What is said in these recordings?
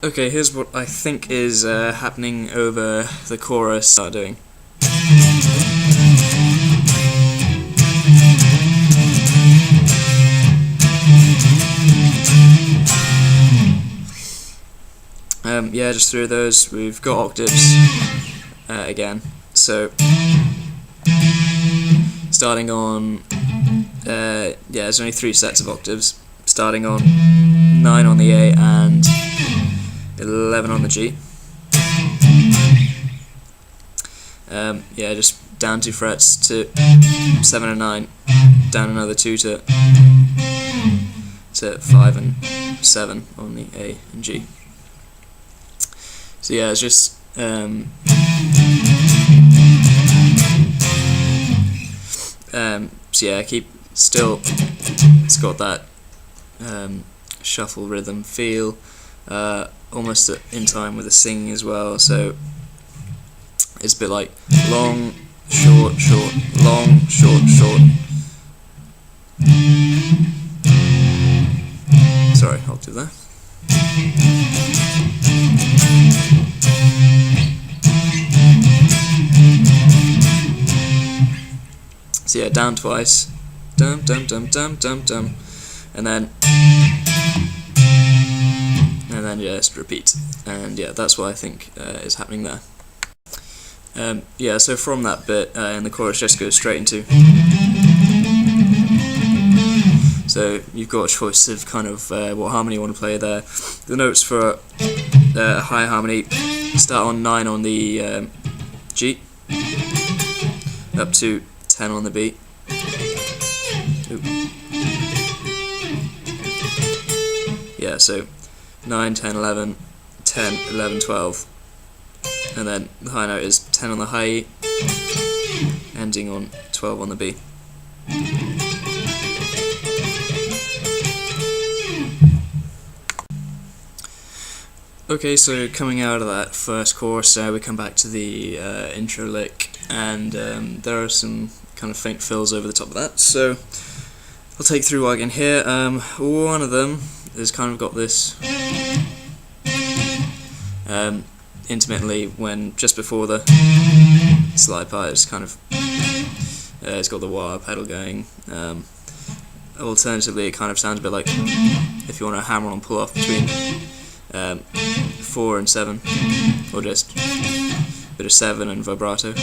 Okay, here's what I think is happening over the chorus. Start doing. Yeah, just through those, we've got octaves again. So, starting on, yeah, there's only 3 sets of octaves. Starting on 9 on the A and 11 on the G. Yeah, just down 2 frets to 7 and 9, down another 2 to 5 and 7 on the A and G. So yeah, it's just so yeah, keep still. It's got that shuffle rhythm feel, almost in time with the singing as well. So it's a bit like long, short, short, long, short, short. Sorry, octave there. So yeah, down twice, dum dum dum dum dum dum, and then just repeat. And yeah, that's what I think is happening there. Yeah, so from that bit in the chorus, just goes straight into. So you've got a choice of kind of what harmony you want to play there. The notes for a high harmony start on 9 on the G, up to 10 on the B. Ooh. Yeah, so 9, 10, 11, 10, 11, 12. And then the high note is 10 on the high E, ending on 12 on the B. Okay, so coming out of that first chorus, we come back to the intro lick, and there are some kind of faint fills over the top of that, so I'll take through what I can hear. One of them has kind of got this intermittently, when just before the slide part, it's kind of it's got the wah pedal going. Alternatively, it kind of sounds a bit like if you want to hammer on pull off between 4 and 7, or just a bit of 7 and vibrato.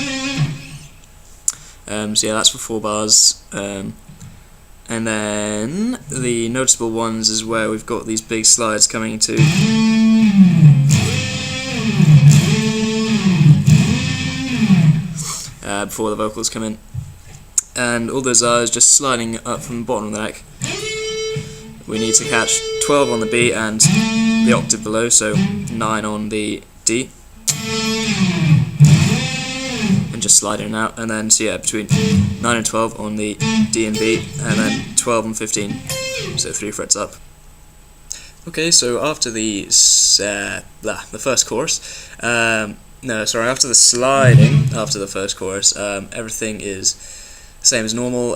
So yeah, that's for 4 bars. And then the noticeable ones is where we've got these big slides coming into before the vocals come in, and all those are just sliding up from the bottom of the neck. We need to catch 12 on the B and the octave below, so 9 on the D, and just slide in and out, and then so yeah, between 9 and 12 on the D and B, and then 12 and 15, so 3 frets up. Okay, so after the first chorus, after the sliding after the first chorus, everything is the same as normal.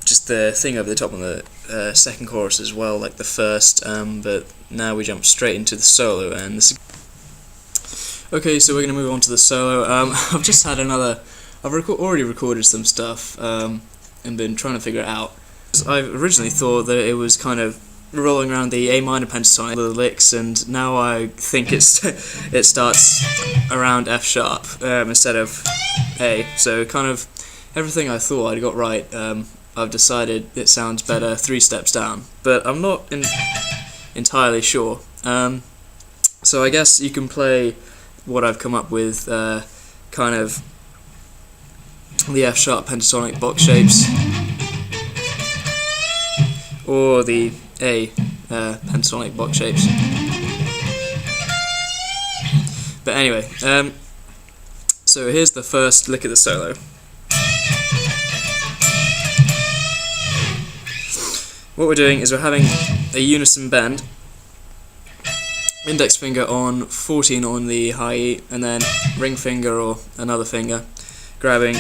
Just the thing over the top on the second chorus as well, like the first, but now we jump straight into the solo. And okay, so we're going to move on to the solo. I've just had I've already recorded some stuff and been trying to figure it out. I originally thought that it was kind of rolling around the A minor pentatonic, the licks, and now I think it starts around F sharp instead of A. So kind of everything I thought I got right, I've decided it sounds better 3 steps down, but I'm not entirely sure. So I guess you can play what I've come up with, kind of the F sharp pentatonic box shapes, or the A pentatonic box shapes. But anyway, so here's the first lick of the solo. What we're doing is we're having a unison bend, index finger on 14 on the high E, and then ring finger or another finger grabbing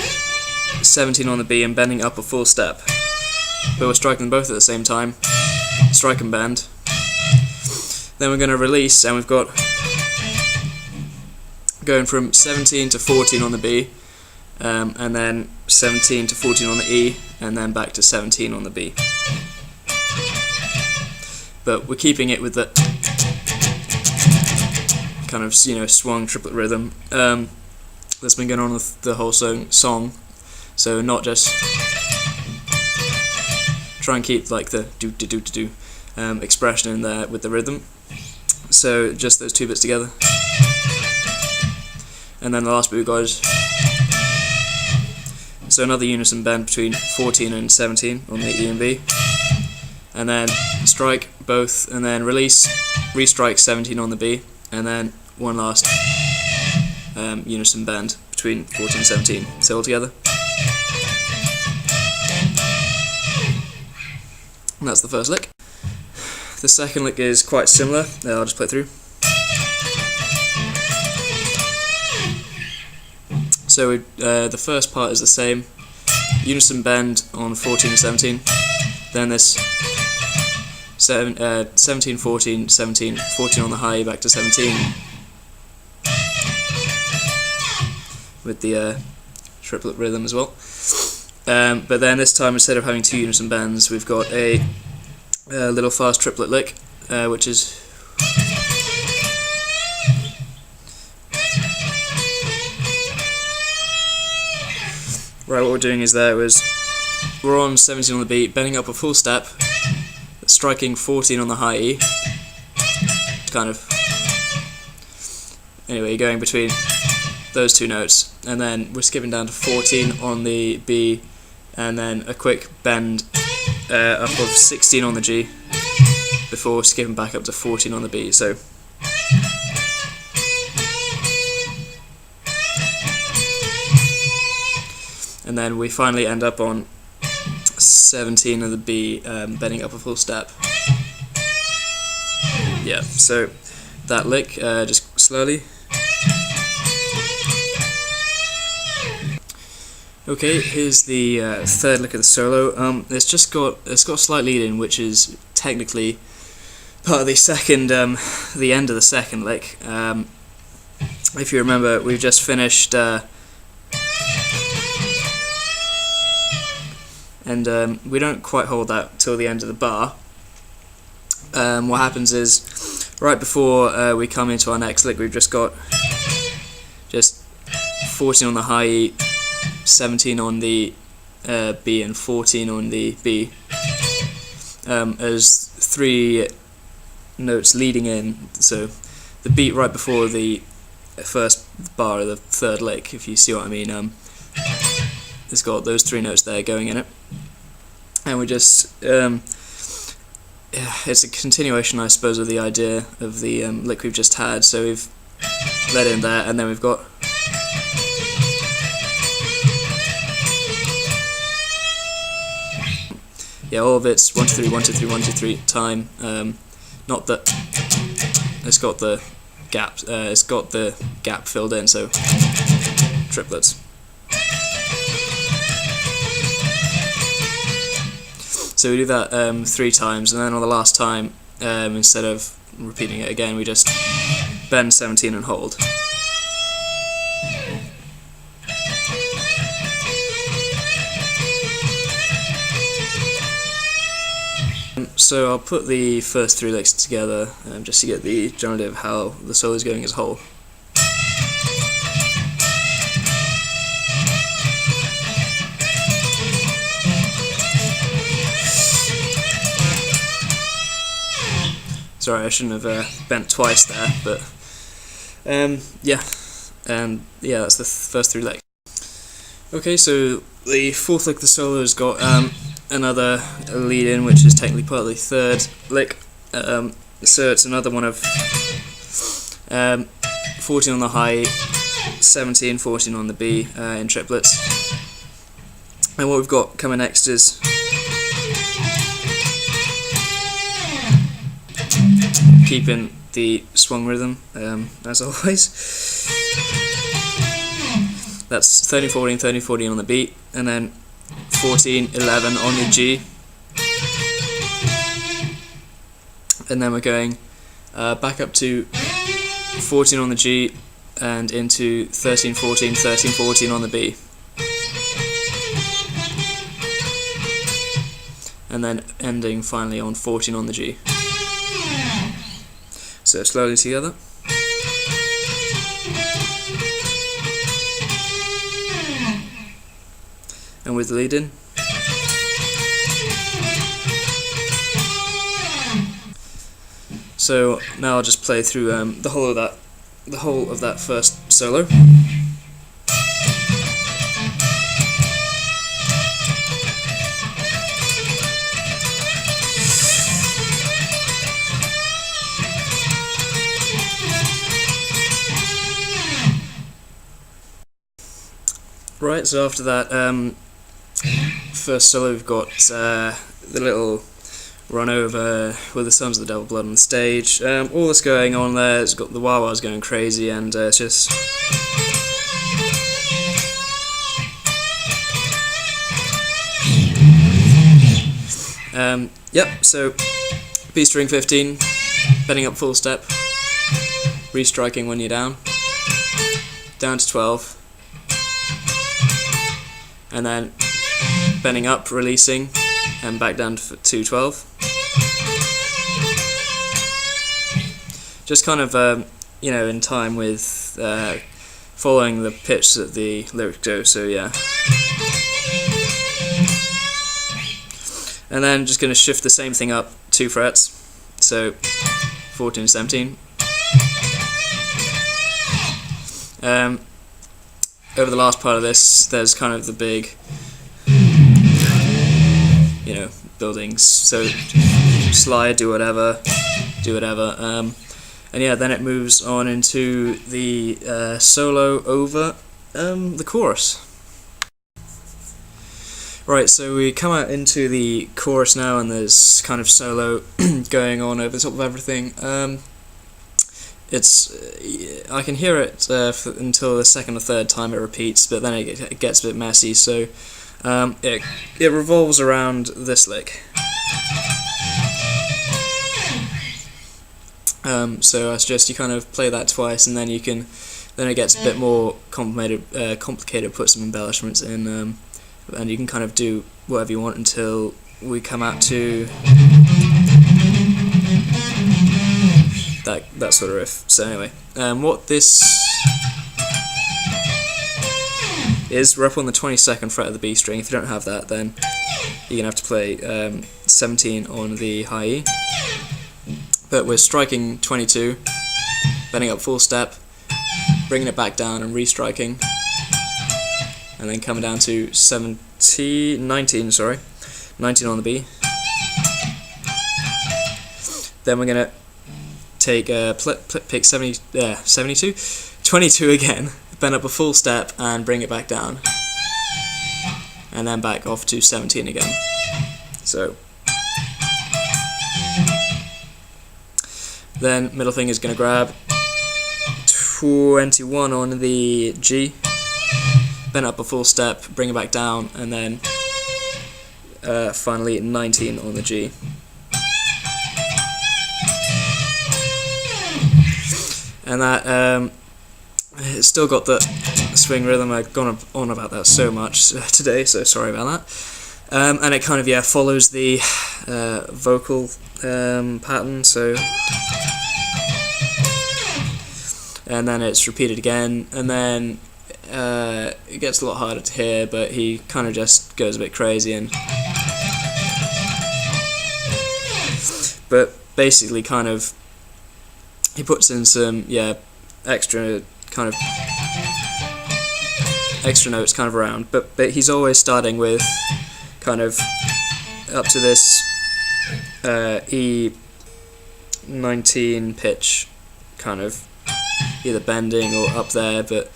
17 on the B and bending up a full step. But we're striking them both at the same time, strike and bend. Then we're going to release, and we've got going from 17 to 14 on the B, and then 17 to 14 on the E, and then back to 17 on the B. But we're keeping it with the kind of, you know, swung triplet rhythm that's been going on with the whole song. So not just try and keep like the do do do do expression in there with the rhythm. So just those two bits together. And then the last bit we got is so another unison bend between 14 and 17 on the E and B, and then strike both, and then release, restrike 17 on the B, and then one last unison bend between 14 and 17. So all together. And that's the first lick. The second lick is quite similar. I'll just play it through. So the first part is the same, unison bend on 14 and 17, then this 17, 14, 17, 14 on the high, back to 17, with the triplet rhythm as well. But then this time, instead of having two unison bends, we've got a little fast triplet lick, which is right. What we're doing is we're on 17 on the beat, bending up a full step, striking 14 on the high E, kind of. Anyway, you're going between those two notes, and then we're skipping down to 14 on the B, and then a quick bend up of 16 on the G before skipping back up to 14 on the B. So and then we finally end up on 17 of the B, bending up a full step. Yeah, so that lick, just slowly. Okay, here's the third lick of the solo. It's got a slight lead in, which is technically part of the second, the end of the second lick. If you remember, we've just finished, and we don't quite hold that till the end of the bar. What happens is, right before we come into our next lick, we've just got just 14 on the high E, 17 on the B, and 14 on the B, as three notes leading in. So the beat right before the first bar of the third lick, if you see what I mean, it's got those three notes there going in it, and we just it's a continuation, I suppose, of the idea of the lick we've just had. So we've let in there, and then we've got all of it's 1 2 3 1 2 3 1 2 3 time. Not that it's got the gap. It's got the gap filled in. So triplets. So we do that 3 times, and then on the last time, instead of repeating it again, we just bend 17 and hold. So I'll put the first 3 licks together just to get the general idea of how the solo is going as a whole. Sorry, I shouldn't have bent twice there, but yeah, that's the first 3 licks. Okay, so the fourth lick of the solo has got another lead in, which is technically part of the third lick. So it's another one of 14 on the high, 17, 14 on the B in triplets. And what we've got coming next is keeping the swung rhythm, as always. That's 13, 14, 13, 14 on the beat, and then 14, 11 on the G. And then we're going back up to 14 on the G, and into 13-14, 13-14 on the B. And then ending finally on 14 on the G. So slowly together. And with the lead in. So now I'll just play through the whole of that first solo. Right, so after that first solo, we've got the little run over with the Sons of the Devil Blood on the stage. All that's going on there, it's got the wah-wahs going crazy, and it's just... Yep, so B string 15, bending up full step, restriking when you're down to 12, and then bending up, releasing, and back down to 12. Just kind of, in time with following the pitch that the lyrics go, so yeah. And then just going to shift the same thing up 2 frets, so 14 and 17. Over the last part of this, there's kind of the big, buildings, so slide, do whatever, and yeah, then it moves on into the solo over the chorus. Right, so we come out into the chorus now, and there's kind of solo going on over the top of everything. I can hear it until the second or third time it repeats, but then it gets a bit messy, so it revolves around this lick. So I suggest you kind of play that twice, and then then it gets a bit more complicated, put some embellishments in, and you can kind of do whatever you want until we come out to that sort of riff. So anyway, what this is, we're up on the 22nd fret of the B string. If you don't have that, then you're going to have to play 17 on the high E. But we're striking 22, bending up full step, bringing it back down and restriking, and then coming down to 19 on the B. Then we're going to take pick 22 again, bend up a full step and bring it back down, and then back off to 17 again. So then middle finger is going to grab 21 on the G, bend up a full step, bring it back down, and then finally 19 on the G. And that it's still got the swing rhythm. I've gone on about that so much today, so sorry about that. And it kind of follows the vocal pattern. So, and then it's repeated again, and then it gets a lot harder to hear. But he kind of just goes a bit crazy, but basically kind of. He puts in some extra notes kind of around, but he's always starting with kind of up to this E19 pitch, kind of either bending or up there, but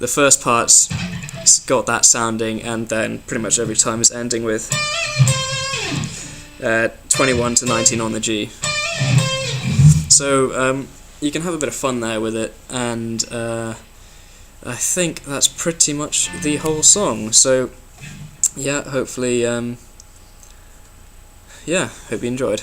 the first part's got that sounding, and then pretty much every time is ending with 21 to 19 on the G. So you can have a bit of fun there with it, and I think that's pretty much the whole song. So yeah, hopefully hope you enjoyed.